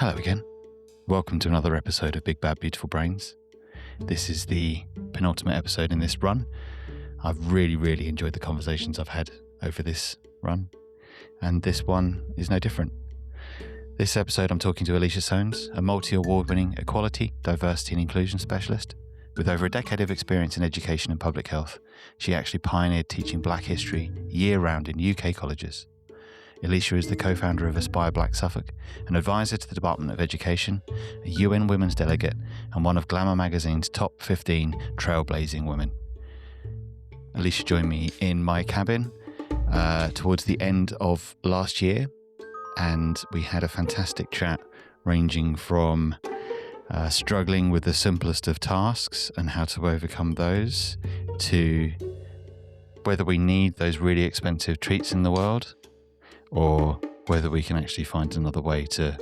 Hello again. Welcome to another episode of Big Bad Beautiful Brains. This is the penultimate episode in this run. I've really enjoyed the conversations I've had over this run, and this one is no different. This episode I'm talking to Ellisha Soanes, a multi-award-winning equality, diversity and inclusion specialist. With over a decade of experience in education and public health, she actually pioneered teaching Black history year-round in UK colleges. Ellisha is the co-founder of Aspire Black Suffolk, an advisor to the Department of Education, a UN Women's Delegate, and one of Glamour magazine's top 15 trailblazing women. Ellisha joined me in my cabin towards the end of last year, and we had a fantastic chat ranging from struggling with the simplest of tasks and how to overcome those, to whether we need those really expensive treats in the world, or whether we can actually find another way to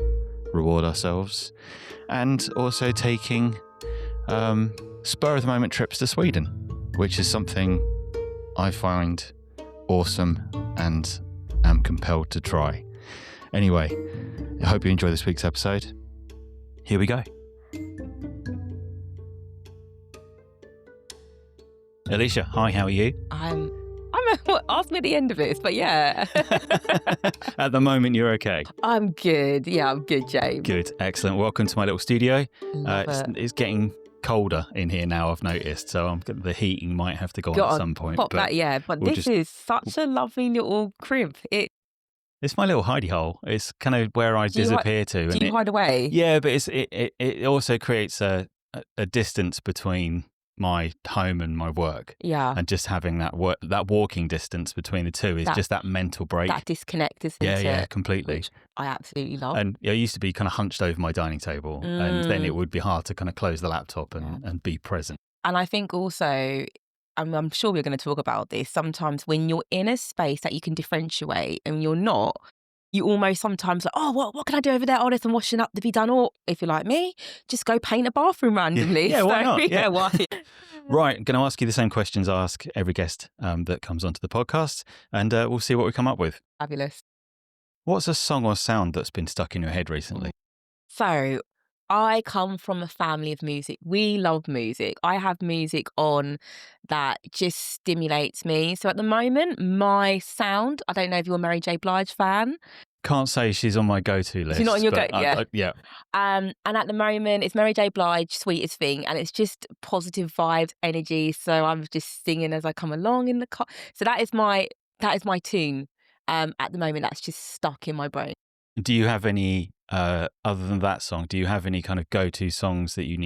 reward ourselves, and also taking spur-of-the-moment trips to Sweden, which is something I find awesome and am compelled to try. Anyway, I hope you enjoy this week's episode. Here we go. Ellisha, hi, how are you? I'm ask me at the end of this, but yeah. At the moment, you're okay. I'm good. Yeah, I'm good, James. Good, excellent. Welcome to my little studio. Love it. It's getting colder in here now, I've noticed, so the heating might have to go on at some point. Pop that, yeah. But this is such a lovely little crib. It's my little hidey hole. It's kind of where I disappear to. Do you hide away? Yeah, but it also creates a distance between my home and my work. Yeah. And just having that walking distance between the two is just that mental break. That disconnect, isn't it? Yeah, completely. Which I absolutely love. And I used to be kind of hunched over my dining table, and then it would be hard to kind of close the laptop and be present. And I think also, I'm sure we're going to talk about this, sometimes when you're in a space that you can differentiate and you're not, you almost sometimes like, oh, what can I do over there? Oh, there's some washing up to be done. Or if you're like me, just go paint a bathroom randomly. Yeah, why not? Yeah, why? Right, I'm going to ask you the same questions I ask every guest that comes onto the podcast, and we'll see what we come up with. Fabulous. What's a song or sound that's been stuck in your head recently? So I come from a family of music. We love music. I have music on that just stimulates me. So at the moment, my sound, I don't know if you're a Mary J. Blige fan. Can't say she's on my go-to list. She's not on your go-to, yeah. Yeah. And at the moment, it's Mary J. Blige, Sweetest Thing, and it's just positive vibes, energy. So I'm just singing as I come along in the car. So that is my tune. At the moment, that's just stuck in my brain. Do you have any other than that song? Do you have any kind of go-to songs that you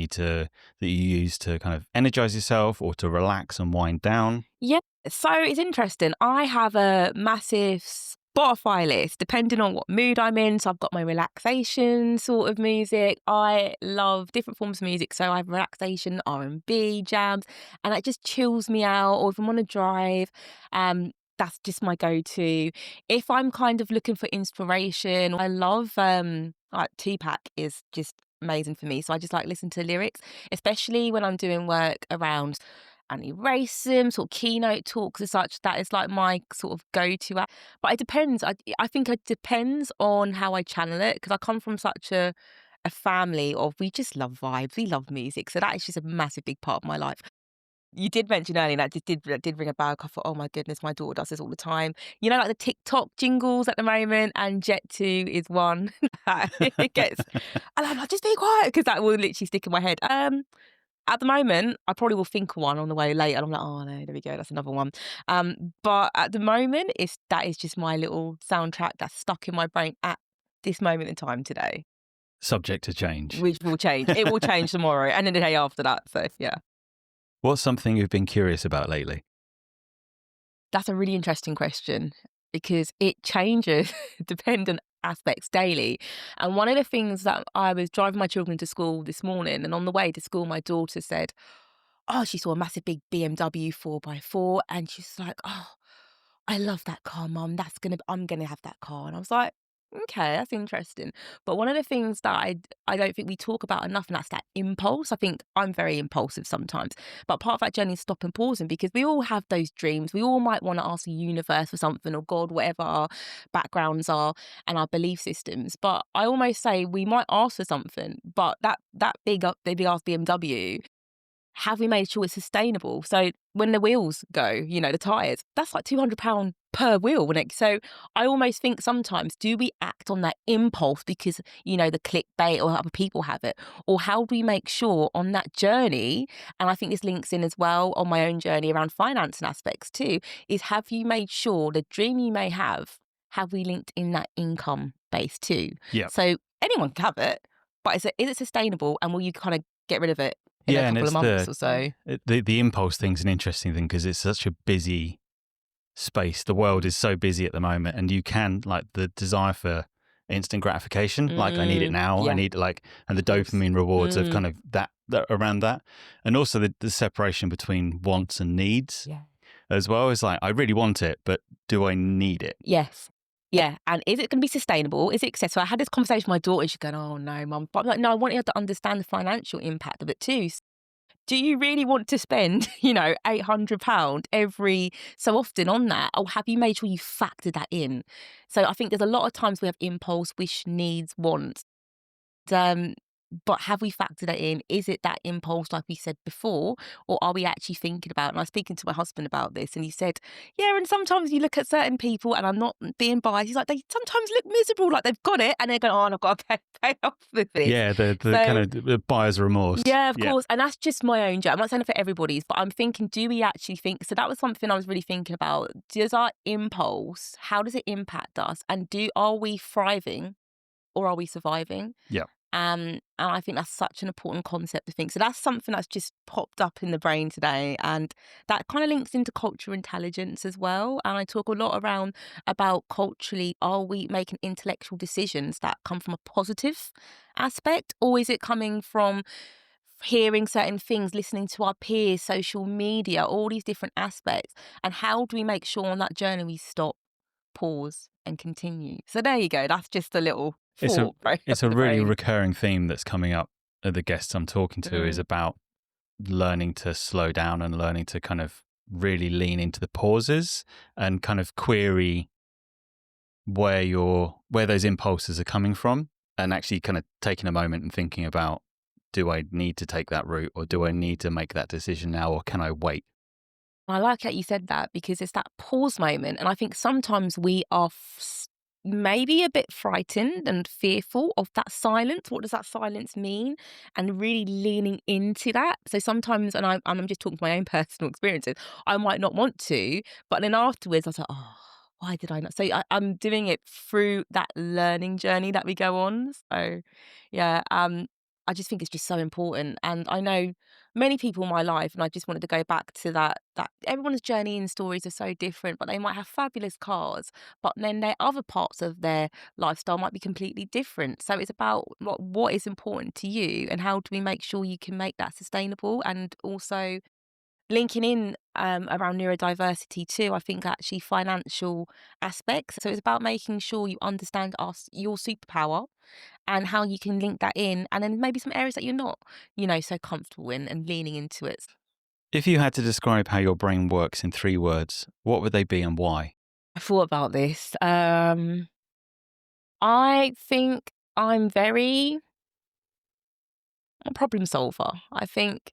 use to kind of energize yourself or to relax and wind down? Yeah. So it's interesting. I have a massive Spotify list depending on what mood I'm in. So I've got my relaxation sort of music. I love different forms of music. So I have relaxation, R&B, jams, and that just chills me out. Or if I'm on a drive, that's just my go-to. If I'm kind of looking for inspiration, I love like Tupac is just amazing for me. So I just like listen to lyrics, especially when I'm doing work around anti-racism, sort of keynote talks and such. That is like my sort of go-to. But it depends. I think it depends on how I channel it, because I come from such a family of, we just love vibes, we love music. So that is just a massive big part of my life. You did mention earlier that did ring a bell. I thought, oh my goodness, my daughter does this all the time. You know, like the TikTok jingles at the moment, and Jet 2 is one that it gets. And I'm like, just be quiet, because that will literally stick in my head. At the moment, I probably will think of one on the way later, and I'm like, oh no, there we go, that's another one. But at the moment, that is just my little soundtrack that's stuck in my brain at this moment in time today. Subject to change. Which will change. It will change tomorrow and then the day after that. So yeah. What's something you've been curious about lately? That's a really interesting question, because it changes dependent aspects daily. And one of the things that I was driving my children to school this morning, and on the way to school, my daughter said, oh, she saw a massive big BMW 4x4, and she's like, oh, I love that car, Mum. I'm going to have that car. And I was like, Okay, that's interesting. But one of the things that I don't think we talk about enough, and that's that impulse. I think I'm very impulsive sometimes. But part of that journey is stop and pausing, because we all have those dreams. We all might want to ask the universe for something, or God, whatever our backgrounds are and our belief systems. But I almost say we might ask for something, but that big ass BMW, have we made sure it's sustainable? So when the wheels go, the tyres, that's like £200 per wheel. So I almost think sometimes, do we act on that impulse because, the clickbait or other people have it? Or how do we make sure on that journey, and I think this links in as well on my own journey around finance and aspects too, is have you made sure the dream you may have we linked in that income base too? Yeah. So anyone can have it, but is it sustainable, and will you kind of get rid of it in a And couple it's of months or so? the impulse thing's an interesting thing because it's such a busy space. The world is so busy at the moment, and you can, like, the desire for instant gratification, like I need it now, I need and the dopamine rewards of kind of that around that, and also the separation between wants and needs as well. Is like, I really want it, but do I need it? Yes. Yeah. And is it going to be sustainable? Is it accessible? I had this conversation with my daughter, and she's going, "Oh no, mum." But I'm like, no, I want you to understand the financial impact of it too. Do you really want to spend, £800 every so often on that? Or have you made sure you factor that in? So I think there's a lot of times we have impulse, wish, needs, wants. But have we factored that in? Is it that impulse, like we said before, or are we actually thinking about? And I was speaking to my husband about this, and he said, "Yeah, and sometimes you look at certain people, and I'm not being biased. He's like, they sometimes look miserable, like they've got it, and they're going, oh, and I've got to pay off with this." Yeah, the kind of the buyer's remorse. Yeah, of course, and that's just my own journey. I'm not saying it for everybody's, but I'm thinking, do we actually think? So that was something I was really thinking about. Does our impulse, how does it impact us, and are we thriving or are we surviving? Yeah. And I think that's such an important concept to think. So that's something that's just popped up in the brain today. And that kind of links into cultural intelligence as well. And I talk a lot about culturally, are we making intellectual decisions that come from a positive aspect? Or is it coming from hearing certain things, listening to our peers, social media, all these different aspects? And how do we make sure on that journey we stop, pause, and continue? So there you go. That's just a little thought. It's a really recurring theme that's coming up at the guests I'm talking to is about learning to slow down and learning to kind of really lean into the pauses and kind of query where those impulses are coming from, and actually kind of taking a moment and thinking about, do I need to take that route, or do I need to make that decision now, or can I wait? I like how you said that, because it's that pause moment. And I think sometimes we are maybe a bit frightened and fearful of that silence. What does that silence mean? And really leaning into that. So sometimes, and I'm just talking to my own personal experiences, I might not want to, but then afterwards I was like, oh, why did I not? So I'm doing it through that learning journey that we go on. So yeah, I just think it's just so important. And I know many people in my life, and I just wanted to go back to that everyone's journey and stories are so different, but they might have fabulous cars, but then their other parts of their lifestyle might be completely different. So it's about what is important to you, and how do we make sure you can make that sustainable, and also linking in around neurodiversity too. I think actually financial aspects. So it's about making sure you understand your superpower and how you can link that in, and then maybe some areas that you're not, so comfortable in, and leaning into it. If you had to describe how your brain works in 3 words, what would they be and why? I thought about this. I think I'm a problem solver. I think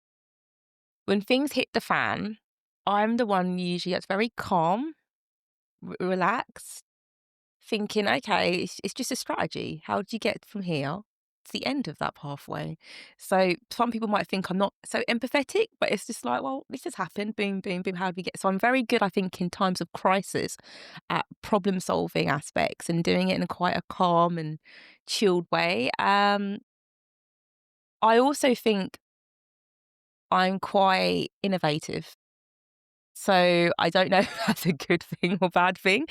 when things hit the fan, I'm the one usually that's very calm, relaxed, thinking, okay, it's just a strategy. How do you get from here to the end of that pathway? So some people might think I'm not so empathetic, but it's just like, well, this has happened. Boom, boom, boom. How do we get? So I'm very good, I think, in times of crisis at problem solving aspects and doing it in quite a calm and chilled way. I also think I'm quite innovative. So I don't know if that's a good thing or bad thing,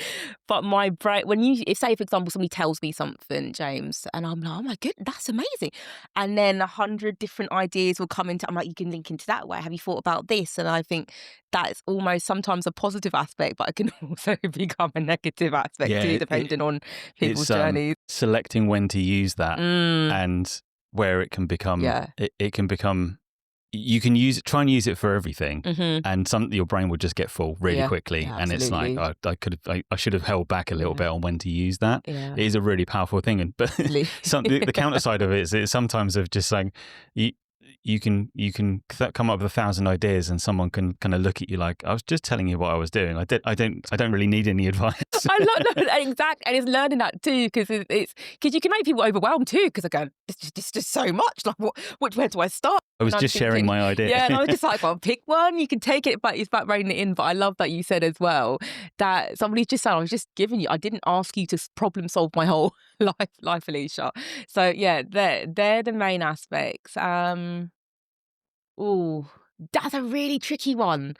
but my brain, if say for example somebody tells me something, James, and I'm like, oh my goodness, that's amazing, and then 100 different ideas will come into. I'm like, you can link into that way. Have you thought about this? And I think that's almost sometimes a positive aspect, but it can also become a negative aspect too, depending on people's journeys. Selecting when to use that Mm, and where it can become. yeah. It can become. You can try and use it for everything, Mm-hmm. and your brain will just get full really quickly, Yeah, and it's like absolutely. I should have held back a little bit on when to use that. Yeah. It is a really powerful thing, but the counter side of it is it's sometimes of just saying you can come up with 1,000 ideas, and someone can kind of look at you like, I was just telling you what I was doing. I don't really need any advice. I love that, exactly, and it's learning that too, because it's because you can make people overwhelmed too, because I go, it's just so much. Like, where do I start? I was just sharing my idea. Yeah, and I was just like, well, pick one. You can take it, but it's about reining it in. But I love that you said as well that somebody's just said, I was just giving you. I didn't ask you to problem solve my whole life, Ellisha. So yeah, they're the main aspects. Oh, that's a really tricky one.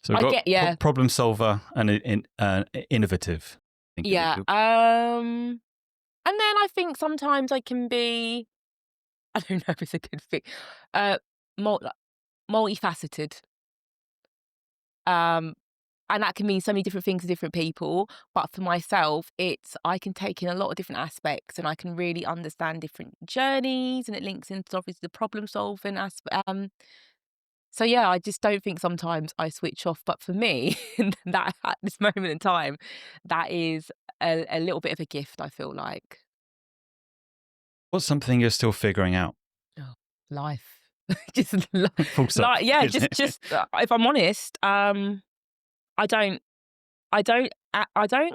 So we've got problem solver and innovative. Yeah. And then I think sometimes I can be, I don't know if it's a good thing, multifaceted. And that can mean so many different things to different people. But for myself, I can take in a lot of different aspects, and I can really understand different journeys, and it links into obviously the problem solving aspect. So yeah, I just don't think sometimes I switch off. But for me, that at this moment in time, that is a little bit of a gift, I feel like. What's something you're still figuring out? Oh, life. Just Full stop, like, yeah, just if I'm honest, I don't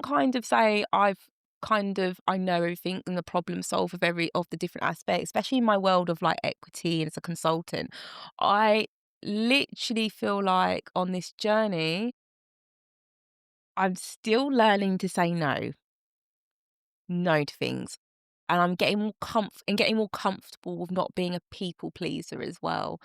kind of say I know everything and the problem solve of every of the different aspects, especially in my world of like equity and as a consultant. I literally feel like on this journey, I'm still learning to say no to things. And I'm getting more comfortable with not being a people pleaser as well.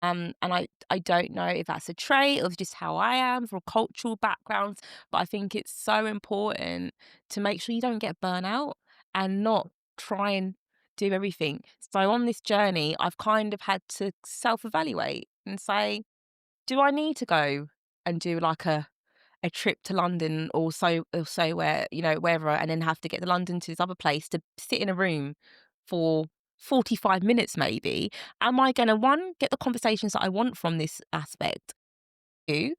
And I don't know if that's a trait of just how I am from cultural backgrounds, but I think it's so important to make sure you don't get burnout and not try and do everything. So on this journey, I've kind of had to self-evaluate and say, do I need to go and do like a trip to London or so where, wherever, and then have to get to London to this other place to sit in a room for 45 minutes maybe? Am I going to, one, get the conversations that I want from this aspect? Two,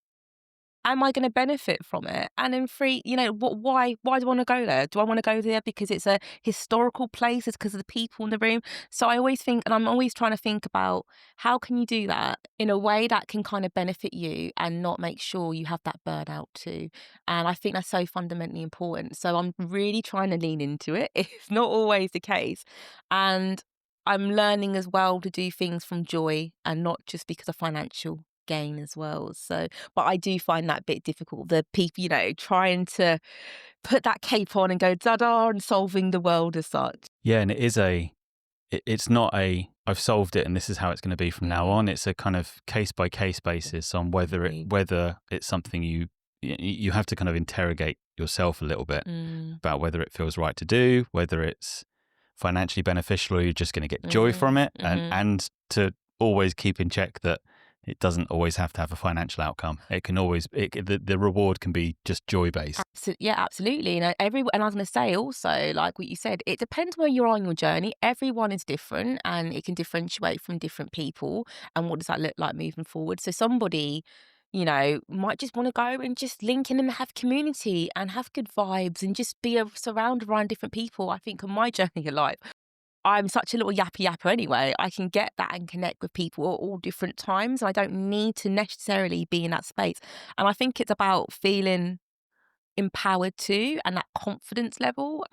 am I going to benefit from it? And then three, why do I want to go there? Do I want to go there because it's a historical place? It's because of the people in the room? So I always think, and I'm always trying to think about how can you do that in a way that can kind of benefit you and not make sure you have that burnout too. And I think that's so fundamentally important. So I'm really trying to lean into it. It's not always the case. And I'm learning as well to do things from joy and not just because of financial gain as well. So, but I do find that a bit difficult. The people, trying to put that cape on and go da-da and solving the world as such. Yeah, and it's not a I've solved it and this is how it's going to be from now on. It's a kind of case by case basis on whether it's something you have to kind of interrogate yourself a little bit about whether it feels right to do, whether it's financially beneficial or you're just going to get joy from it, and to always keep in check that it doesn't always have to have a financial outcome. It can always, the reward can be just joy based. Yeah, absolutely. And I was going to say also, like what you said, it depends where you're on your journey. Everyone is different and it can differentiate from different people. And what does that look like moving forward? So somebody, might just want to go and just link in and have community and have good vibes and just be surrounded around different people. I think on my journey of life, I'm such a little yappy yapper anyway. I can get that and connect with people at all different times. And I don't need to necessarily be in that space. And I think it's about feeling empowered too and that confidence level.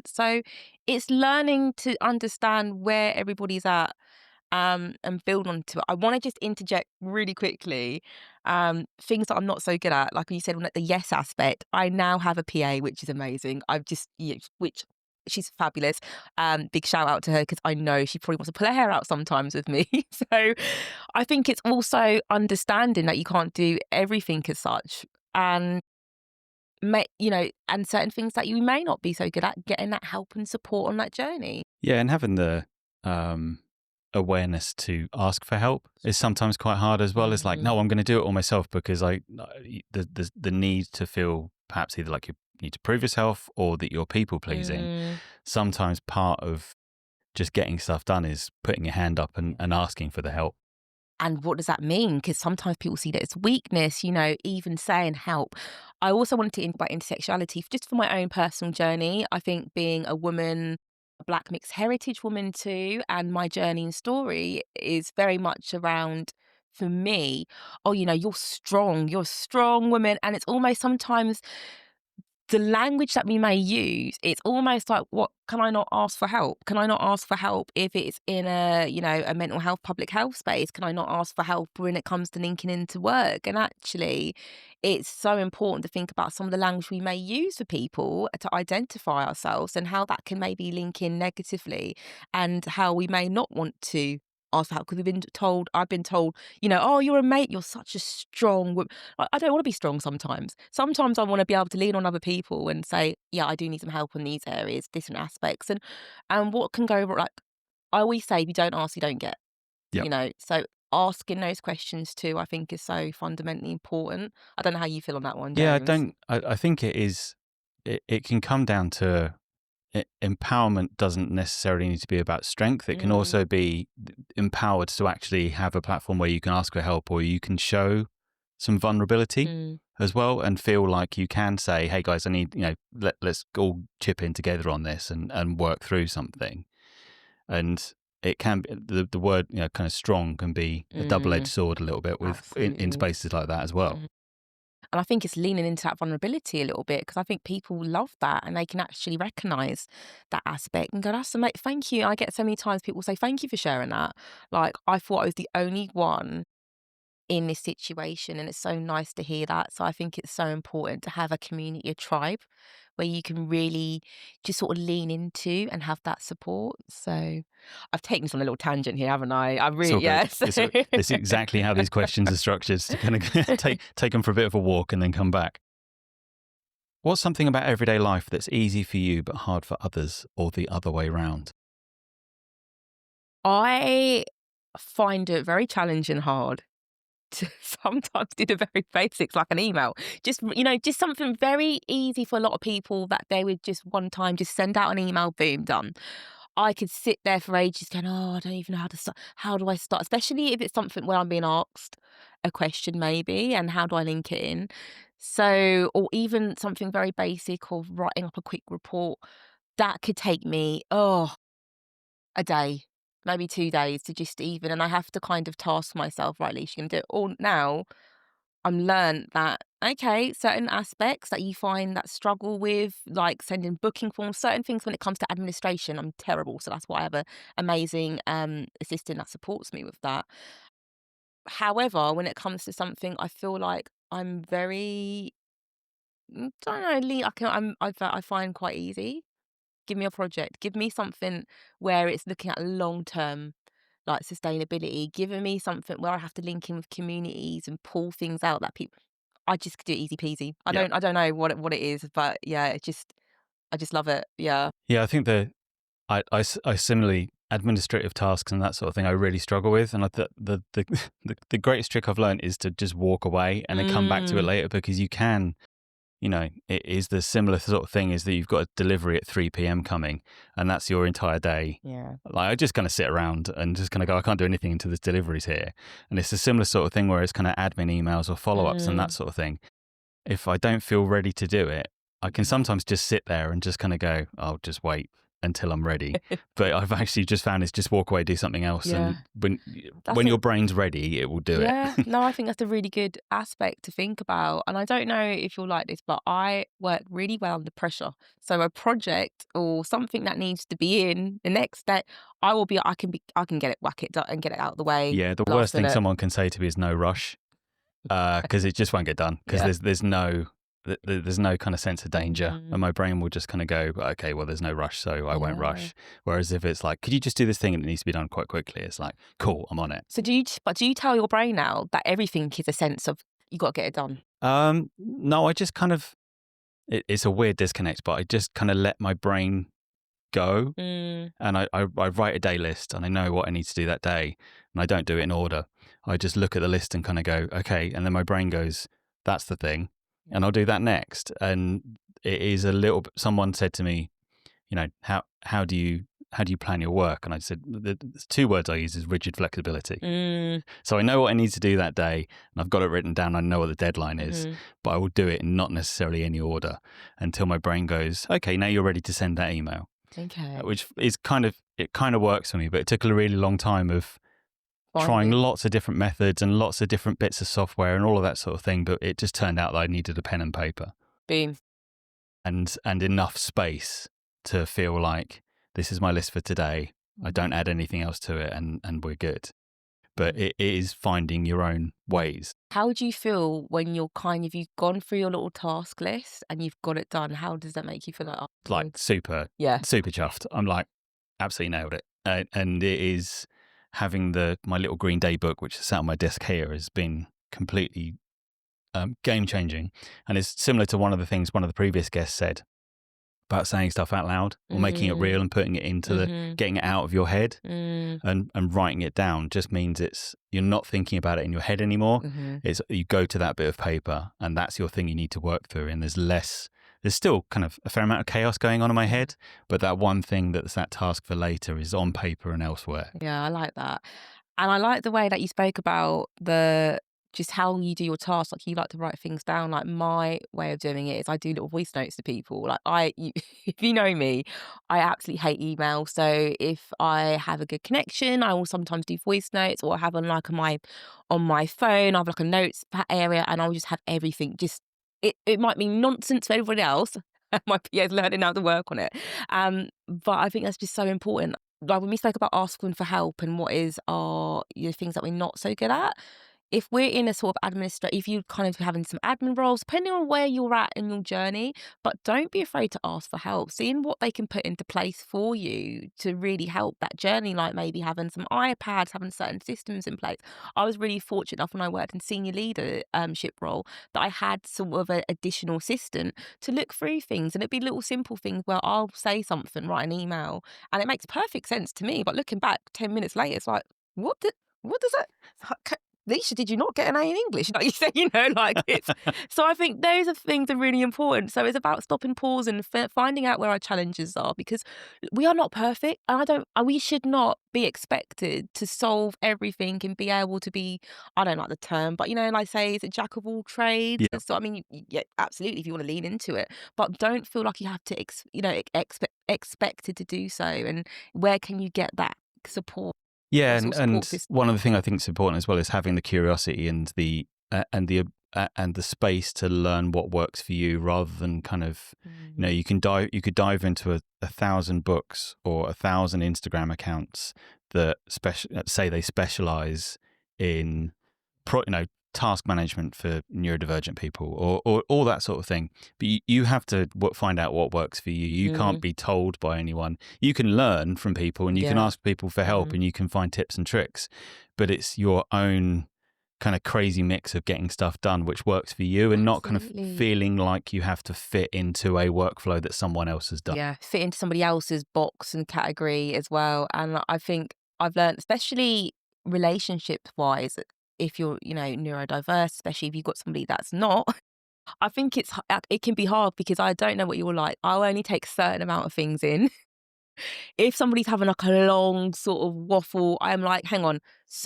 So it's learning to understand where everybody's at and build onto it. I want to just interject really quickly things that I'm not so good at. Like you said, on the yes aspect, I now have a PA, which is amazing. I've just, which she's fabulous. Big shout out to her, because I know she probably wants to pull her hair out sometimes with me. So I think it's also understanding that you can't do everything as such, and and certain things that you may not be so good at, getting that help and support on that journey. Yeah, and having the awareness to ask for help is sometimes quite hard as well. It's like, no, I'm going to do it all myself, because the need to feel perhaps either like you need to prove yourself or that you're people pleasing. Sometimes part of just getting stuff done is putting your hand up and asking for the help. And what does that mean? Because sometimes people see that it's weakness, even saying help. I also wanted to talk about intersexuality just for my own personal journey. I think being a woman, a Black mixed heritage woman too, and my journey and story is very much around, for me, you're a strong woman. And it's almost sometimes the language that we may use, it's almost like, what, can I not ask for help? Can I not ask for help if it's in a mental health, public health space? Can I not ask for help when it comes to linking into work? And actually, it's so important to think about some of the language we may use for people to identify ourselves, and how that can maybe link in negatively, and how we may not want to ask for help, because I've been told, oh, you're a mate, you're such a strong woman. I don't want to be strong sometimes. Sometimes I want to be able to lean on other people and say, yeah, I do need some help in these areas, different aspects. And what can go wrong, like I always say, if you don't ask, you don't get. Yep. So asking those questions too, I think, is so fundamentally important. I don't know how you feel on that one, Yeah, James. I think it is, it can come down to empowerment doesn't necessarily need to be about strength. It can also be empowered to actually have a platform where you can ask for help, or you can show some vulnerability as well, and feel like you can say, hey guys, I need, let's all chip in together on this and work through something. And it can be, the word, kind of strong can be a double-edged sword a little bit in spaces like that as well. And I think it's leaning into that vulnerability a little bit, because I think people love that, and they can actually recognise that aspect and go, that's amazing, thank you. I get so many times people say, thank you for sharing that. Like, I thought I was the only one in this situation, and it's so nice to hear that. So I think it's so important to have a community, a tribe, where you can really just sort of lean into and have that support. So I've taken this on a little tangent here, haven't I? I really, yes. It's exactly how these questions are structured, to kind of take them for a bit of a walk and then come back. What's something about everyday life that's easy for you but hard for others, or the other way round? I find it very challenging, hard to sometimes do the very basics, like an email. Just something very easy for a lot of people, that they would just one time just send out an email, boom, done. I could sit there for ages going, oh, I don't even know how to start. How do I start? Especially if it's something where I'm being asked a question maybe, and how do I link it in? So, or even something very basic of writing up a quick report, that could take me, a day, maybe 2 days to just even, and I have to kind of task myself, right, Ellisha, you're gonna do it all now. I'm learned that, okay, certain aspects that you find that struggle with, like sending booking forms, certain things when it comes to administration, I'm terrible. So that's why I have a amazing assistant that supports me with that. However, when it comes to something, I feel like I'm very, don't know, I find quite easy. Give me a project. Give me something where it's looking at long term, like sustainability. Giving me something where I have to link in with communities and pull things out that people. I just do it easy peasy. I don't know what it is, but yeah, I just love it. Yeah. Yeah, I think I similarly, administrative tasks and that sort of thing I really struggle with, and the greatest trick I've learned is to just walk away and then come back to it later, because you can. It is the similar sort of thing, is that you've got a delivery at 3 p.m. coming, and that's your entire day. Yeah. Like, I just kind of sit around and just kind of go, I can't do anything until this delivery's here. And it's a similar sort of thing where it's kind of admin emails or follow-ups and that sort of thing. If I don't feel ready to do it, I can sometimes just sit there and just kind of go, I'll just wait until I'm ready. But I've actually just found is just walk away, do something else. Yeah. And when your brain's ready, it will do it. Yeah, no, I think that's a really good aspect to think about. And I don't know if you're like this, but I work really well under pressure. So a project or something that needs to be in the next day, I can get it, whack it done and get it out of the way. Yeah, the worst thing someone can say to me is no rush, because it just won't get done, because there's no there's no kind of sense of danger, and my brain will just kind of go, okay, well, there's no rush, so I won't rush. Whereas if it's like, could you just do this thing and it needs to be done quite quickly, it's like, cool, I'm on it. So do you tell your brain now that everything is a sense of you got to get it done? No, I just kind of, it's a weird disconnect, but I just kind of let my brain go, and I write a day list, and I know what I need to do that day, and I don't do it in order. I just look at the list and kind of go, okay, and then my brain goes, that's the thing, and I'll do that next. And it is a little. Someone said to me, you know, how do you plan your work? And I said, the two words I use is rigid flexibility. So I know what I need to do that day, and I've got it written down. I know what the deadline is, but I will do it in not necessarily any order until my brain goes, okay, now you're ready to send that email. Okay. Which is kind of works for me, but it took a really long time of trying lots of different methods and lots of different bits of software and all of that sort of thing. But it just turned out that I needed a pen and paper. Boom. And enough space to feel like this is my list for today. I don't add anything else to it, and we're good. But it is finding your own ways. How do you feel when you've gone through your little task list and you've got it done? How does that make you feel? Like super chuffed. I'm like, absolutely nailed it. And it is having my little green day book, which is sat on my desk here, has been completely game changing. And it's similar to one of the things one of the previous guests said about saying stuff out loud or making it real and putting it into getting it out of your head and writing it down just means you're not thinking about it in your head anymore. It's you go to that bit of paper and that's your thing you need to work through, and there's still kind of a fair amount of chaos going on in my head, but that one thing that's that task for later is on paper and elsewhere. Yeah, I like that. And I like the way that you spoke about just how you do your tasks. Like, you like to write things down. Like, my way of doing it is I do little voice notes to people. Like, if you know me, I absolutely hate email. So if I have a good connection, I will sometimes do voice notes, or I have on my phone, I have like a notes area, and I'll just have everything. Just it might be nonsense for everybody else. My PA is learning how to work on it. But I think that's just so important. Like, when we spoke about asking for help and what is things that we're not so good at, if we're in a sort of if you're kind of having some admin roles, depending on where you're at in your journey, but don't be afraid to ask for help, seeing what they can put into place for you to really help that journey, like maybe having some iPads, having certain systems in place. I was really fortunate enough when I worked in senior leadership role that I had sort of an additional assistant to look through things, and it'd be little simple things where I'll say something, write an email, and it makes perfect sense to me, but looking back 10 minutes later, it's like, what does that... Ellisha, did you not get an A in English? Like you say, like it's... So I think those are things that are really important. So it's about stopping, pausing, finding out where our challenges are, because we are not perfect. And we should not be expected to solve everything and be able to be, I don't like the term, but like I say, it's a jack of all trades. Yeah. So I mean, yeah, absolutely, if you want to lean into it, but don't feel like you have to, expected to do so. And where can you get that support? Yeah, and one other thing I think is important as well is having the curiosity and the space to learn what works for you, rather than kind of, you could dive into 1,000 books or 1,000 Instagram accounts that say they specialize in task management for neurodivergent people or all that sort of thing. But you have to find out what works for you. You can't be told by anyone. You can learn from people and you can ask people for help and you can find tips and tricks, but it's your own kind of crazy mix of getting stuff done which works for you, and not kind of feeling like you have to fit into a workflow that someone else has done. Yeah, fit into somebody else's box and category as well. And I think I've learned, especially relationship-wise, if you're, neurodiverse, especially if you've got somebody that's not, I think it can be hard, because I don't know what you're like. I'll only take a certain amount of things in. If somebody's having like a long sort of waffle, I'm like, hang on.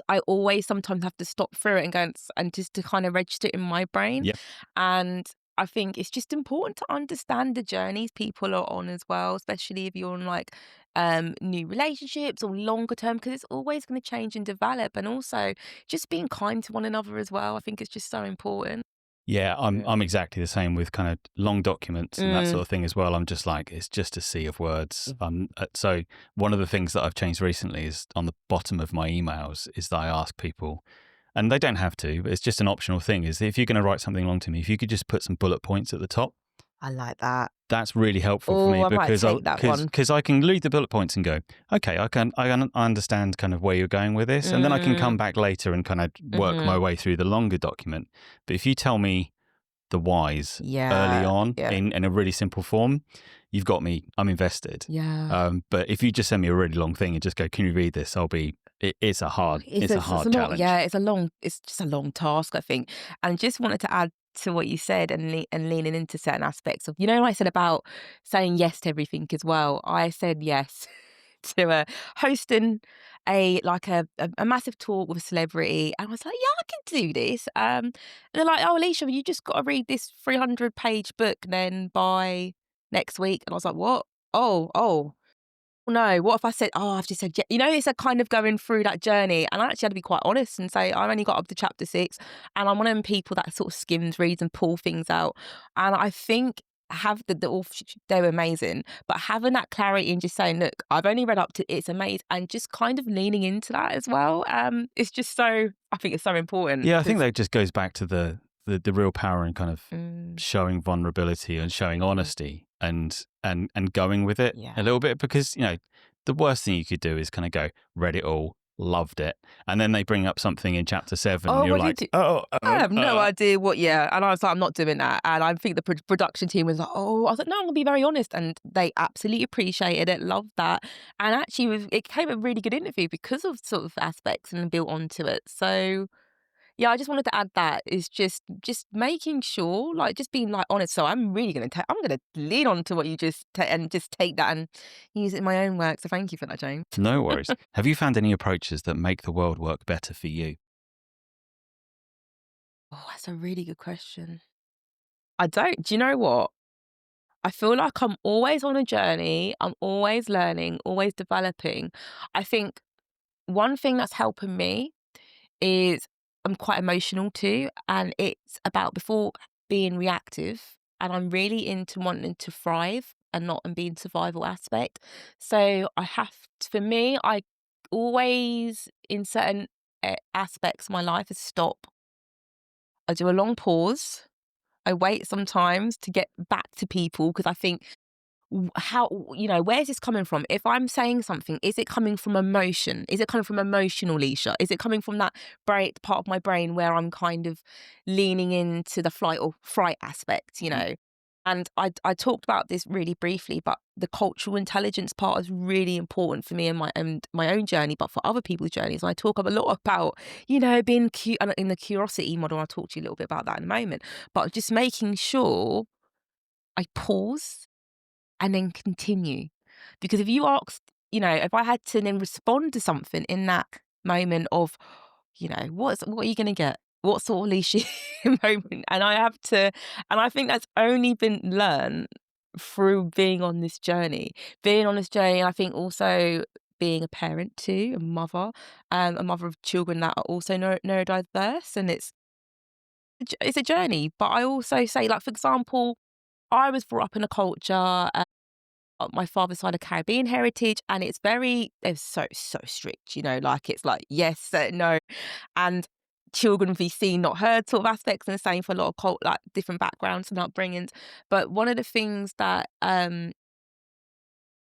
I always sometimes have to stop through it and go and just to kind of register it in my brain. Yeah. And I think it's just important to understand the journeys people are on as well, especially if you're on like new relationships or longer term, because it's always going to change and develop. And also just being kind to one another as well, I think it's just so important. Yeah, I'm exactly the same with kind of long documents and that sort of thing as well. I'm just like, it's just a sea of words. So one of the things that I've changed recently is on the bottom of my emails is that I ask people, and they don't have to, but it's just an optional thing, is if you're going to write something long to me, if you could just put some bullet points at the top. I like that. That's really helpful for me I might because take that one. because I can read the bullet points and go, okay, I understand kind of where you're going with this, and then I can come back later and kind of work my way through the longer document. But if you tell me the whys early on in a really simple form, you've got me. I'm invested. Yeah. But if you just send me a really long thing and just go, can you read this? It's a hard challenge. It's just a long task, I think. And just wanted to add to what you said and leaning into certain aspects of, I said about saying yes to everything as well. I said yes to hosting a massive talk with a celebrity, and I was like, yeah, I can do this. And they're like, oh, Ellisha, you just got to read this 300-page book then by next week. And I was like, what? Oh. No, what if I said, I've just said, it's a kind of going through that journey. And I actually had to be quite honest and say, I only got up to chapter 6, and I'm one of them people that sort of skims, reads and pull things out. And I think they were amazing, but having that clarity and just saying, look, I've only read up to, it's amazing, and just kind of leaning into that as well. It's just I think it's so important. Yeah, I think that just goes back to the real power in kind of showing vulnerability and showing honesty and going with it a little bit, because the worst thing you could do is kind of go, read it all, loved it, and then they bring up something in chapter 7 and you're like, I have no idea what. And I was like, I'm not doing that. And I think the production team was like, I was like, no, I'm gonna be very honest, and they absolutely appreciated it, loved that, and actually it became a really good interview because of sort of aspects and built onto it. So yeah, I just wanted to add that is just making sure, just being honest. So I'm really going to I'm going to lean on to what you just and just take that and use it in my own work. So thank you for that, James. No worries. Have you found any approaches that make the world work better for you? Oh, that's a really good question. I don't. Do you know what? I feel like I'm always on a journey. I'm always learning, always developing. I think one thing that's helping me is I'm quite emotional too, and it's about before being reactive, and I'm really into wanting to thrive and not and being survival aspect. So for me, I always in certain aspects of my life is stop. I do a long pause. I wait sometimes to get back to people because I think how where's this coming from? If I'm saying something, is it coming from emotion? Is it coming from emotional, Leisha? Is it coming from that part of my brain where I'm kind of leaning into the flight or fright aspect, And I talked about this really briefly, but the cultural intelligence part is really important for me in my own journey, but for other people's journeys. And I talk a lot about, being cute in the curiosity model. I'll talk to you a little bit about that in a moment, but just making sure I pause and then continue. Because if you asked, if I had to then respond to something in that moment of, what are you going to get? What sort of leash moment? And I think that's only been learned through being on this journey. And I think also being a parent too, a mother of children that are also neurodiverse, and it's a journey. But I also say, for example, I was brought up in a culture, my father's side of Caribbean heritage, and it's so strict, it's like yes, no, and children be seen, not heard sort of aspects, and the same for a lot of different backgrounds and upbringings. But one of the things that,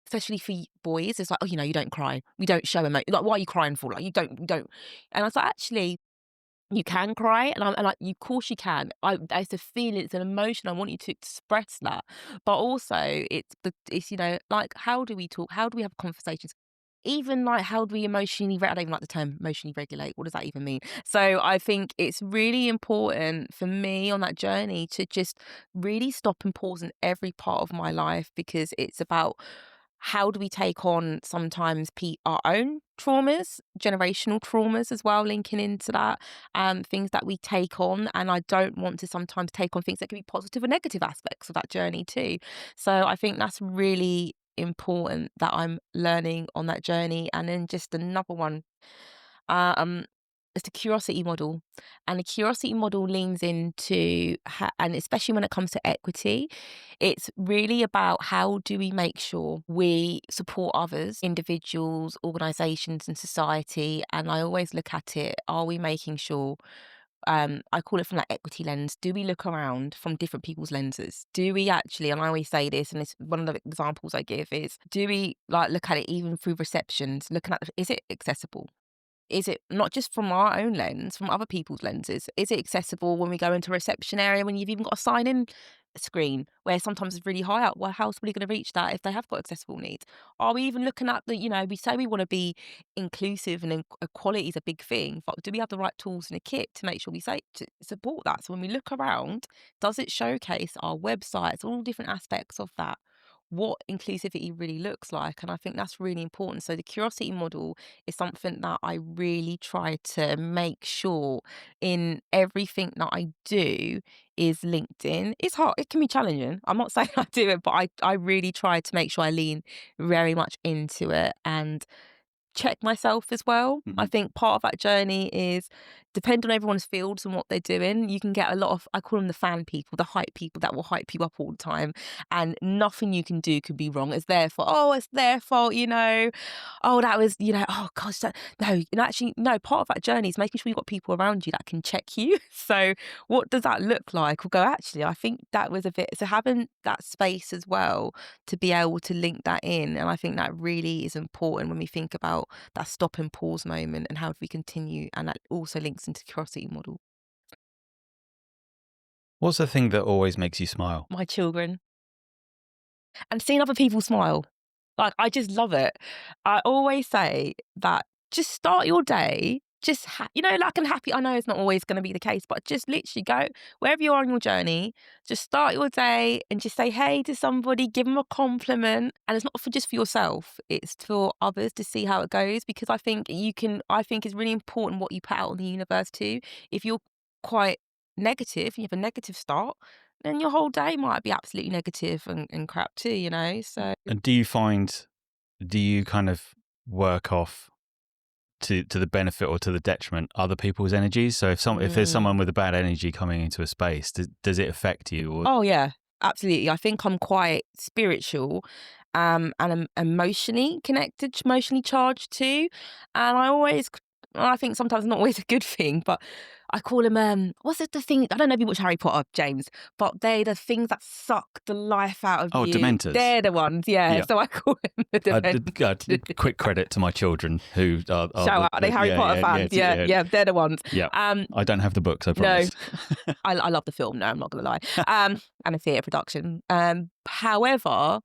especially for boys, is like, you don't cry, we don't show emotion. Like, why are you crying for? Like, you don't. And I was like, actually, you can cry, and I'm like, of course you can. It's a feeling, it's an emotion. I want you to express that, but also it's how do we talk? How do we have conversations? Even how do we emotionally? I don't even like the term emotionally regulate. What does that even mean? So I think it's really important for me on that journey to just really stop and pause in every part of my life, because it's about how do we take on sometimes our own traumas, generational traumas as well, linking into that, things that we take on. And I don't want to sometimes take on things that can be positive or negative aspects of that journey too. So I think that's really important that I'm learning on that journey. And then just another one, it's the curiosity model, and the curiosity model leans into and especially when it comes to equity, it's really about how do we make sure we support others, individuals, organisations, and society. And I always look at it: are we making sure? I call it from that equity lens. Do we look around from different people's lenses? Do we actually, and I always say this, and it's one of the examples I give is, do we like look at it even through receptions, looking at, is it accessible? Is it not just from our own lens, from other people's lenses? Is it accessible when we go into a reception area when you've even got a sign-in screen where sometimes it's really high up? Well, how's somebody going to reach that if they have got accessible needs? Are we even looking at we say we want to be inclusive and equality is a big thing, but do we have the right tools and a kit to make sure we say to support that? So when we look around, does it showcase our websites, all different aspects of that? What inclusivity really looks like. And I think that's really important. So the curiosity model is something that I really try to make sure in everything that I do is linked in. It's hard. It can be challenging. I'm not saying I do it, but I really try to make sure I lean very much into it and check myself as well. I think part of that journey is depend on everyone's fields and what they're doing. You can get a lot of, I call them the fan people, the hype people that will hype you up all the time, and nothing you can do could be wrong. It's their fault. Oh, it's their fault, Oh, that was, oh gosh, no, actually, no, part of that journey is making sure you've got people around you that can check you. So what does that look like? We'll go, actually, I think that was a bit, so having that space as well to be able to link that in. And I think that really is important when we think about that stop and pause moment and how do we continue. And that also links into the curiosity model. What's the thing that always makes you smile? My children. And seeing other people smile. Like, I just love it. I always say that just start your day, just, like and happy. I know it's not always going to be the case, but just literally go wherever you are on your journey, just start your day and just say hey to somebody, give them a compliment. And it's not just for yourself, it's for others to see how it goes. Because I think it's really important what you put out in the universe too. If you're quite negative, you have a negative start, then your whole day might be absolutely negative and crap too, so. And do you kind of work off to the benefit or to the detriment other people's energies? So if there's someone with a bad energy coming into a space, does it affect you? Or? Oh yeah, absolutely. I think I'm quite spiritual, and I'm emotionally connected, emotionally charged too. And I think sometimes not always a good thing, but I call them, what's it, the thing, I don't know if you watch Harry Potter, James, but they're the things that suck the life out of you. Dementors. They're the ones, yeah. So I call them the dementors. Quick credit to my children who are Shout out, they Harry Potter fans. Yeah, they're the ones. Yeah. I don't have the books, I promise. No, I love the film, no, I'm not going to lie. And a theatre production. However,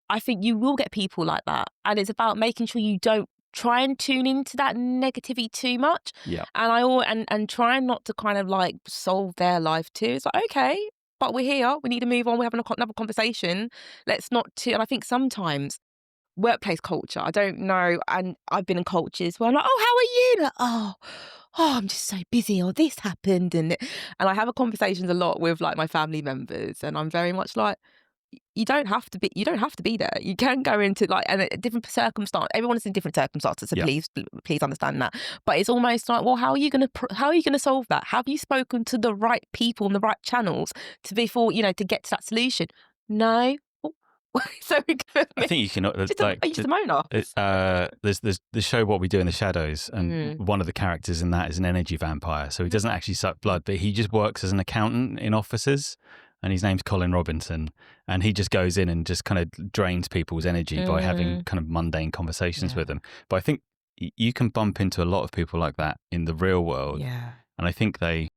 I think you will get people like that. And it's about making sure you don't try and tune into that negativity too much. Yeah. And trying not to kind of like solve their life too. It's like, okay, but we're here. We need to move on. We're having another conversation. Let's not and I think sometimes workplace culture, I don't know. And I've been in cultures where I'm like, oh, how are you? Like, oh, I'm just so busy, or this happened. And I have conversations a lot with like my family members, and I'm very much like, you don't have to be there. You can go into like a different circumstance. Everyone's in different circumstances, so please understand that. But it's almost like, well, how are you gonna solve that? Have you spoken to the right people and the right channels to get to that solution? No. So I think you can are you just a moaner? There's the show What We Do in the Shadows, and one of the characters in that is an energy vampire. So he doesn't actually suck blood, but he just works as an accountant in offices. And his name's Colin Robinson, and he just goes in and just kind of drains people's energy by having kind of mundane conversations with them. But I think you can bump into a lot of people like that in the real world, and I think they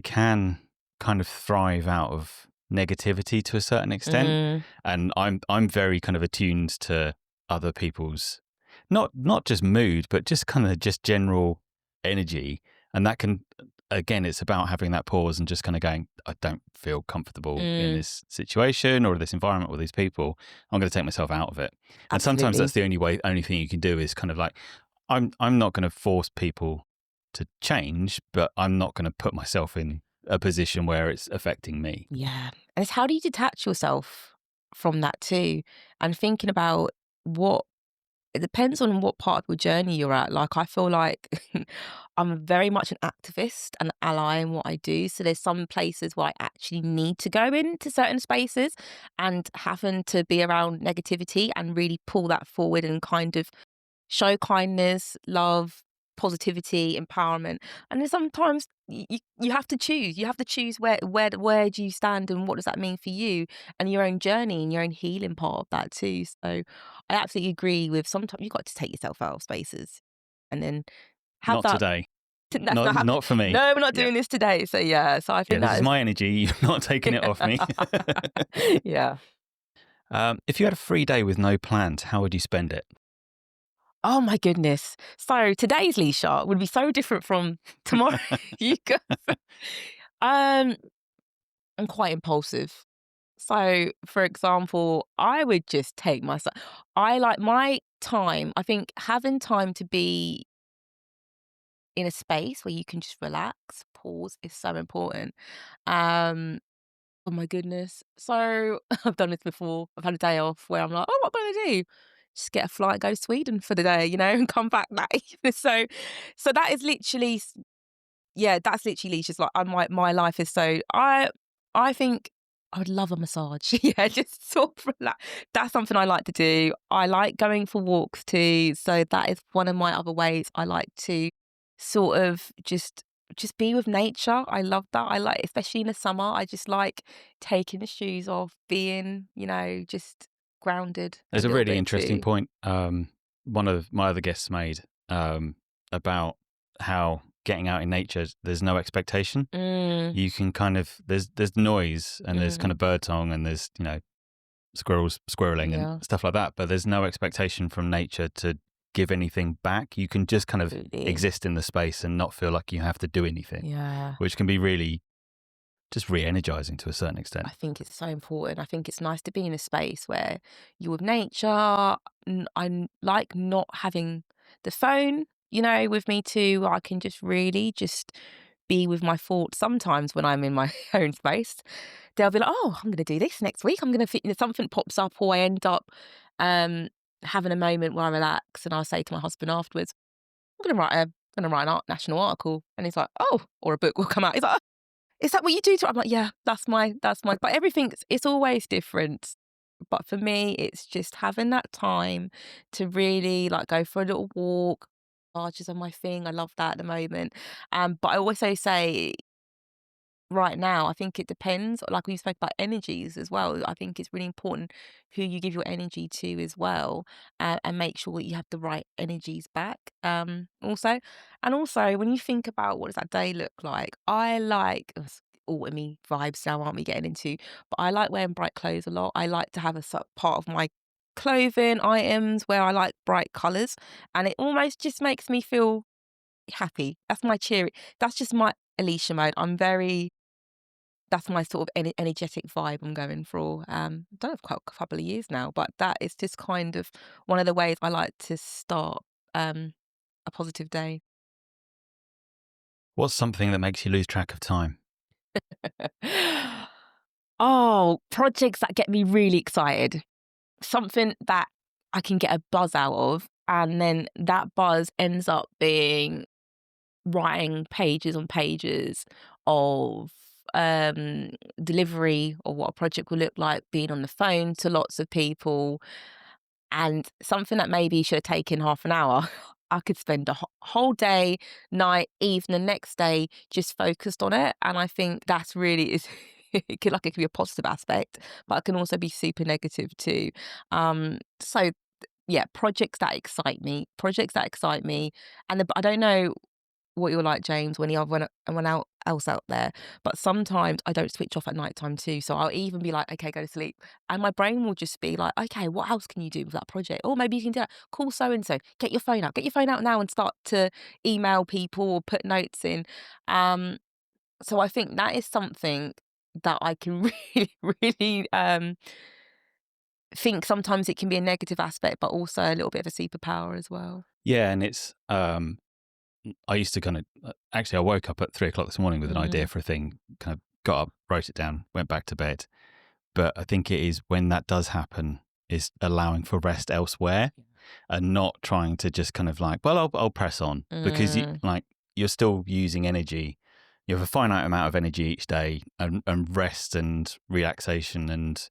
can kind of thrive out of negativity to a certain extent. And I'm very kind of attuned to other people's not just mood, but just kind of just general energy, and that can. Again, it's about having that pause and just kind of going, I don't feel comfortable in this situation or this environment with these people. I'm going to take myself out of it. And Absolutely. Sometimes that's the only thing you can do is kind of like, I'm not going to force people to change, but I'm not going to put myself in a position where it's affecting me. Yeah. And it's how do you detach yourself from that too? And thinking about it depends on what part of your journey you're at. Like, I feel like I'm very much an activist and ally in what I do. So there's some places where I actually need to go into certain spaces, and having to be around negativity and really pull that forward and kind of show kindness, love, positivity, empowerment. And then sometimes you have to choose. You have to choose where do you stand and what does that mean for you and your own journey and your own healing part of that too. So I absolutely agree with, sometimes you've got to take yourself out of spaces and then have Not that. today. That's not happening. Not for me. No, we're not Yeah. doing this today. So yeah, so I Yeah, think this that is is my energy. You're not taking it off me. yeah. If you had a free day with no plans, how would you spend it? Oh my goodness. So today's Lisha would be so different from tomorrow. You go. I'm quite impulsive. So, for example, I would just take myself. I like my time. I think having time to be in a space where you can just relax, pause is so important. Um, oh my goodness. So I've done this before. I've had a day off where I'm like, oh, what am I gonna do? Just get a flight, go to Sweden for the day, and come back that evening. So that is literally, yeah, that's literally Leisha's like, my life is so, I think I would love a massage. Yeah, just sort of relax. That's something I like to do. I like going for walks too. So that is one of my other ways I like to sort of just be with nature. I love that. I like, especially in the summer, I just like taking the shoes off, being, just grounded a There's a little really bit interesting too. point one of my other guests made about how getting out in nature, there's no expectation. Mm, You can kind of, there's noise and there's kind mm, of bird song and there's, squirrels squirreling and yeah, stuff like that, but there's no expectation from nature to give anything back. You can just kind of absolutely. exist in the space and not feel like you have to do anything, Yeah. which can be really just re-energizing to a certain extent. I think it's so important. I think it's nice to be in a space where you're with nature. I like not having the phone, with me too. I can just really just be with my thoughts. Sometimes when I'm in my own space, they'll be like, "Oh, I'm going to do this next week. I'm going to fit." Something pops up, or I end up um, having a moment where I relax, and I'll say to my husband afterwards, "I'm going to write an national article," and he's like, "Oh," or a book will come out. He's like, is that what you do to, I'm like, yeah, that's my, but everything's, it's always different. But for me, it's just having that time to really like go for a little walk. Arches are my thing. I love that at the moment. But I also say right now, I think it depends. Like we spoke about energies as well. I think it's really important who you give your energy to as well, and make sure that you have the right energies back. Also, and also when you think about what does that day look like, I like autumny vibes now, aren't we getting into? But I like wearing bright clothes a lot. I like to have a part of my clothing items where I like bright colours, and it almost just makes me feel happy. That's my cheery. That's just my Ellisha mode. That's my sort of energetic vibe I'm going for. Done it for quite a couple of years now, but that is just kind of one of the ways I like to start a positive day. What's something that makes you lose track of time? Oh, projects that get me really excited. Something that I can get a buzz out of, and then that buzz ends up being writing pages on pages of delivery or what a project will look like, being on the phone to lots of people, and something that maybe should have taken half an hour. I could spend a whole day, night, even the next day just focused on it. And I think that's really is it could be a positive aspect, but it can also be super negative too. So yeah, projects that excite me, and I don't know what you're like, James, when you have when else out there. But sometimes I don't switch off at night time too. So I'll even be like, okay, go to sleep. And my brain will just be like, okay, what else can you do with that project? Or maybe you can do that. Call so and so. Get your phone out. Get your phone out now and start to email people or put notes in. So I think that is something that I can really think sometimes it can be a negative aspect, but also a little bit of a superpower as well. Yeah, and it's I used to kind of actually I woke up at 3 o'clock this morning with an idea Mm. for a thing, kind of got up, wrote it down, went back to bed. But I think it is when that does happen, is allowing for rest elsewhere and not trying to just kind of like, well, I'll press on because Mm. you're still using energy. You have a finite amount of energy each day, and rest and relaxation and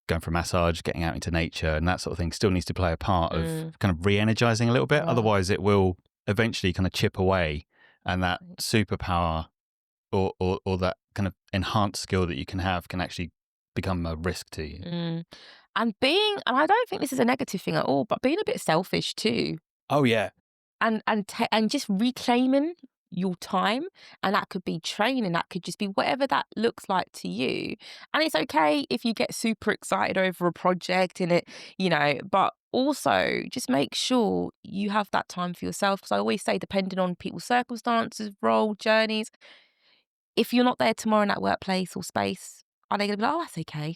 going for a massage, getting out into nature and that sort of thing still needs to play a part of kind of re-energizing a little bit. Wow. Otherwise it will eventually kind of chip away, and that superpower or that kind of enhanced skill that you can have can actually become a risk to you. And I don't think this is a negative thing at all, but being a bit selfish too. Oh yeah. And just reclaiming your time, and that could be training, that could just be whatever that looks like to you. And it's okay if you get super excited over a project and it, but also just make sure you have that time for yourself. Because I always say, depending on people's circumstances, role, journeys, if you're not there tomorrow in that workplace or space, are they going to be like, oh, that's okay?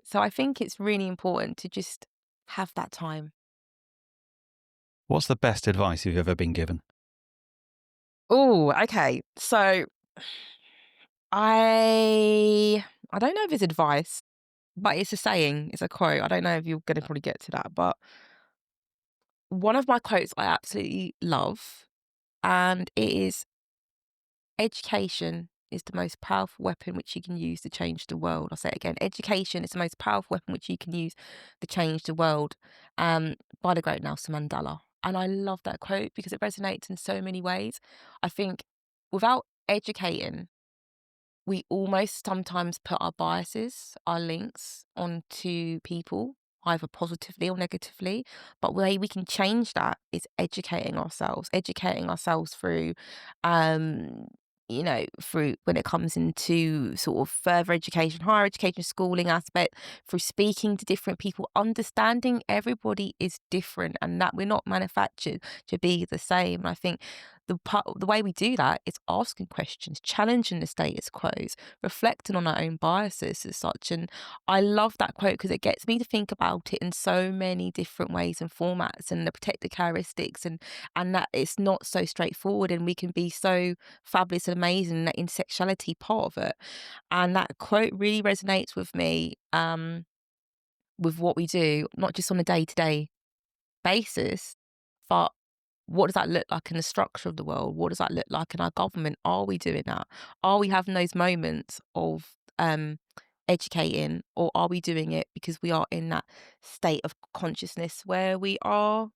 So I think it's really important to just have that time. What's the best advice you've ever been given? Oh, okay. So I don't know if it's advice, but it's a saying, it's a quote. I don't know if you're going to probably get to that, but one of my quotes I absolutely love, and it is, education is the most powerful weapon which you can use to change the world. I'll say it again. Education is the most powerful weapon which you can use to change the world, by the great Nelson Mandela. And I love that quote because it resonates in so many ways. I think without educating, we almost sometimes put our biases, our links onto people, either positively or negatively. But the way we can change that is educating ourselves through, through when it comes into sort of further education, higher education, schooling aspect, through speaking to different people, understanding everybody is different and that we're not manufactured to be the same. And I think the way we do that is asking questions, challenging the status quos, reflecting on our own biases as such. And I love that quote because it gets me to think about it in so many different ways and formats, and the protected characteristics, and that it's not so straightforward, and we can be so fabulous and amazing in that intersectionality part of it. And that quote really resonates with me, with what we do, not just on a day-to-day basis, but what does that look like in the structure of the world? What does that look like in our government? Are we doing that? Are we having those moments of educating, or are we doing it because we are in that state of consciousness where we are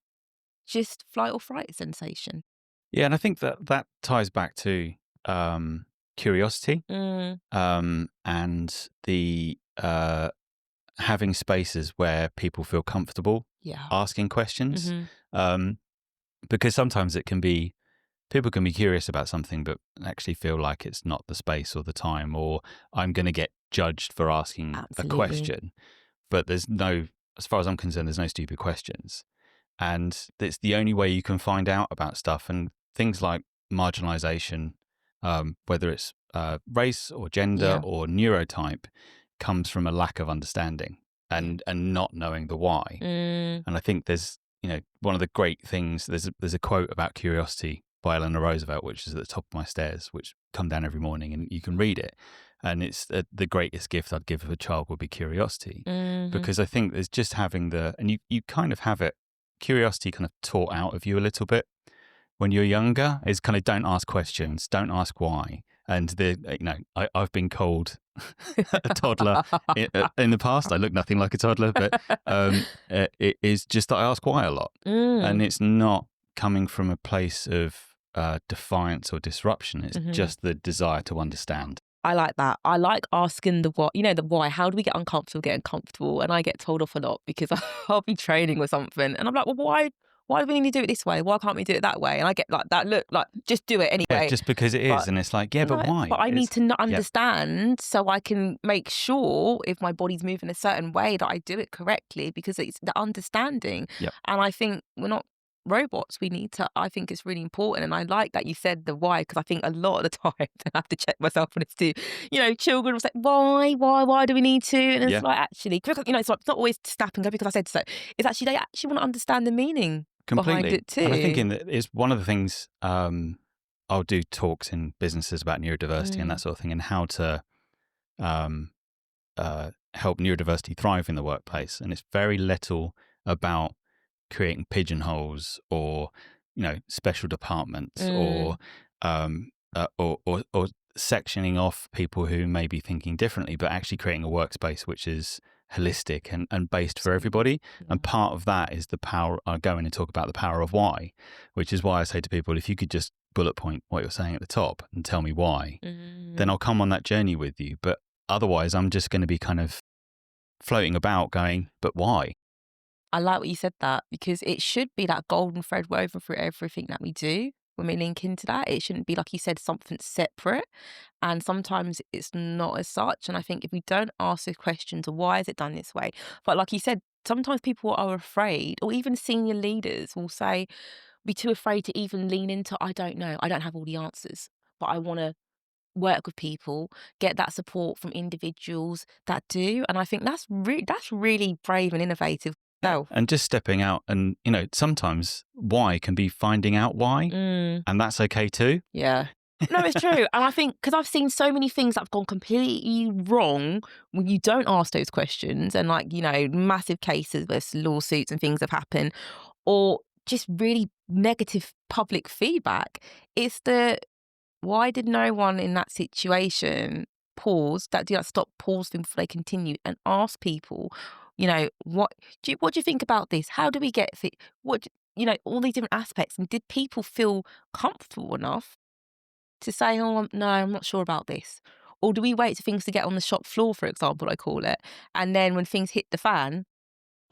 just flight or fright sensation? Yeah, and I think that ties back to curiosity, and the having spaces where people feel comfortable asking questions. Because sometimes people can be curious about something, but actually feel like it's not the space or the time, or I'm going to get judged for asking a question. But as far as I'm concerned, there's no stupid questions. And it's the only way you can find out about stuff. And things like marginalization, whether it's race or gender or neurotype, comes from a lack of understanding and not knowing the why. And I think there's, one of the great things, there's a quote about curiosity by Eleanor Roosevelt, which is at the top of my stairs, which come down every morning and you can read it. And it's the greatest gift I'd give a child would be curiosity. Because I think there's just having and you kind of have it, curiosity kind of taught out of you a little bit when you're younger, is kind of don't ask questions, don't ask why. And I've been called a toddler in the past. I look nothing like a toddler, but it is just that I ask why a lot, and it's not coming from a place of defiance or disruption. It's just the desire to understand. I like that. I like asking the what, the why. How do we get uncomfortable getting comfortable? And I get told off a lot because I'll be training with something and I'm like, well, why do we need to do it this way? Why can't we do it that way? And I get like that look, like, just do it anyway. Yeah, just because it is. And it's like, but why? But I need to understand so I can make sure if my body's moving a certain way that I do it correctly, because it's the understanding. And I think we're not robots. I think it's really important. And I like that you said the why, because I think a lot of the time, I have to check myself on this too, children will say, why do we need to? And it's like, actually, it's not always snap and go because I said so. It's actually, they actually want to understand the meaning behind it too. And I think it's one of the things, I'll do talks in businesses about neurodiversity and that sort of thing, and how to help neurodiversity thrive in the workplace. And it's very little about creating pigeonholes or special departments Mm. or sectioning off people who may be thinking differently, but actually creating a workspace which is holistic and based for everybody. Yeah. And part of that is the power. I go in and talk about the power of why, which is why I say to people, if you could just bullet point what you're saying at the top and tell me why, then I'll come on that journey with you. But otherwise, I'm just going to be kind of floating about going, but why? I like what you said that, because it should be that golden thread woven through everything that we do. When we link into that, it shouldn't be, like you said, something separate. And sometimes it's not as such. And I think if we don't ask the questions, why is it done this way? But like you said, sometimes people are afraid, or even senior leaders will say, be too afraid to even lean into, I don't know, I don't have all the answers, but I want to work with people, get that support from individuals that do. And I think that's really brave and innovative. Self. And just stepping out and, sometimes why can be finding out why. And that's okay too. Yeah. No, it's true. And I think, because I've seen so many things that have gone completely wrong when you don't ask those questions, and massive cases where lawsuits and things have happened, or just really negative public feedback. It's why did no one in that situation pause, stop pausing before they continue and ask people, what do you think about this? How do we get it? All these different aspects. And did people feel comfortable enough to say, oh, no, I'm not sure about this? Or do we wait for things to get on the shop floor, for example, I call it, and then when things hit the fan,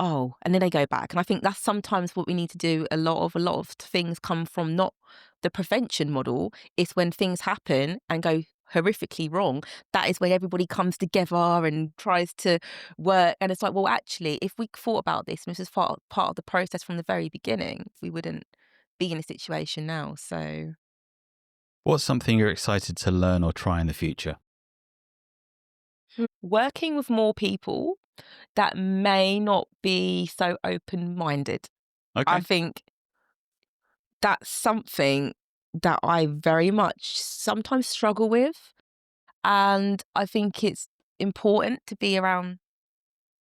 oh, and then they go back? And I think that's sometimes what we need to do. A lot of things come from not the prevention model. It's when things happen and go horrifically wrong, that is when everybody comes together and tries to work. And it's like, well, actually, if we thought about this, and this is part of the process from the very beginning, we wouldn't be in a situation now. So What's something you're excited to learn or try in the future? working with more people that may not be so open-minded. Okay. I think that's something that I very much sometimes struggle with. And I think it's important to be around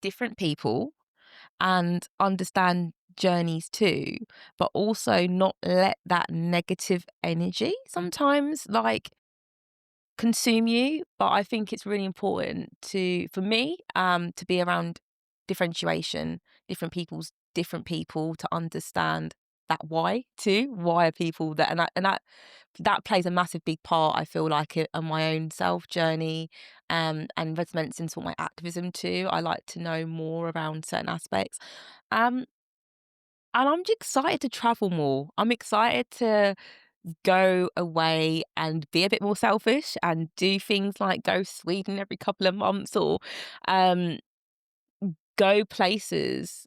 different people and understand journeys too, but also not let that negative energy sometimes consume you. But I think it's really important for me, to be around differentiation, different people, to understand that why too. Why are people that, that plays a massive big part, I feel like, on my own self journey, and resonates into my activism too. I like to know more around certain aspects. Um, and I'm just excited to travel more. I'm excited to go away and be a bit more selfish and do things like go Sweden every couple of months, or um, go places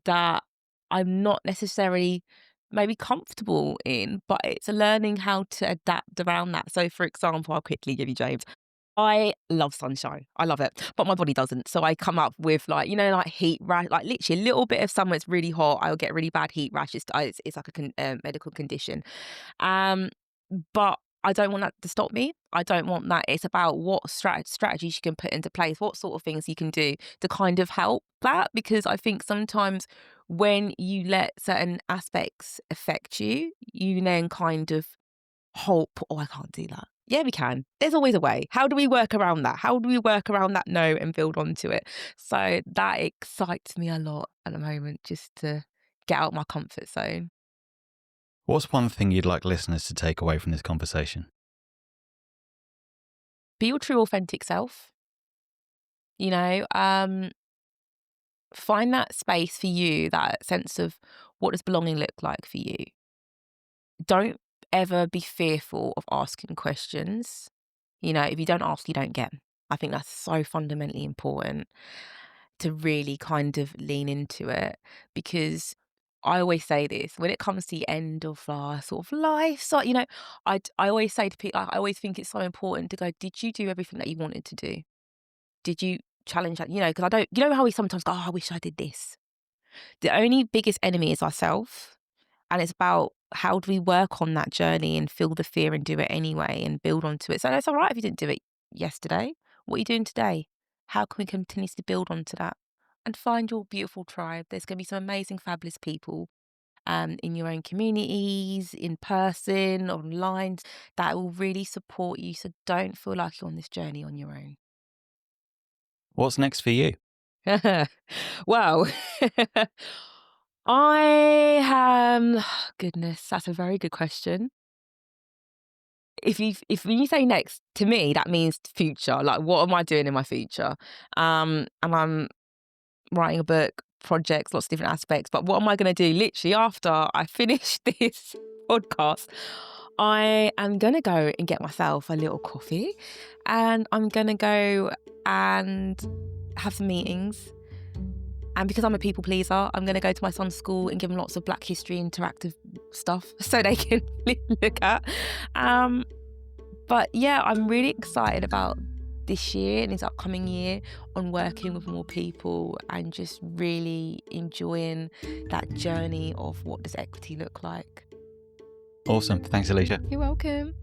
that I'm not necessarily maybe comfortable in, but it's learning how to adapt around that. So, for example, I'll quickly give you James. I love sunshine. I love it, but my body doesn't. So I come up with heat rash, like literally a little bit of summer. It's really hot. I'll get really bad heat rash. It's like a medical condition. Um, but I don't want that to stop me. I don't want that. It's about what strategies you can put into place, what sort of things you can do to kind of help that. Because I think sometimes when you let certain aspects affect you, you then kind of hope, oh, I can't do that. Yeah, we can. There's always a way. How do we work around that? How do we work around that no and build onto it? So that excites me a lot at the moment, just to get out my comfort zone. What's one thing you'd like listeners to take away from this conversation? Be your true authentic self. Find that space for you, that sense of what does belonging look like for you. Don't ever be fearful of asking questions. If you don't ask, you don't get. I think that's so fundamentally important to really kind of lean into it, because I always say this when it comes to the end of our sort of life. So, I always say to people, I always think it's so important to go, did you do everything that you wanted to do? Did you challenge that? Because I don't, how we sometimes go, oh, I wish I did this. The only biggest enemy is ourselves. And it's about how do we work on that journey and feel the fear and do it anyway and build onto it. So it's all right if you didn't do it yesterday. What are you doing today? How can we continue to build onto that? And find your beautiful tribe. There's going to be some amazing, fabulous people in your own communities, in person, online, that will really support you. So don't feel like you're on this journey on your own. What's next for you? Well, I goodness, that's a very good question. If when you say next, to me, that means future. Like, what am I doing in my future? And I'm writing a book, projects, lots of different aspects. But what am I going to do literally after I finish this podcast? I am going to go and get myself a little coffee, and I'm going to go and have some meetings. And because I'm a people pleaser, I'm going to go to my son's school and give them lots of Black History interactive stuff so they can look at. But yeah, I'm really excited about this year and this upcoming year on working with more people and just really enjoying that journey of what does equity look like. Awesome. Thanks, Ellisha. You're welcome.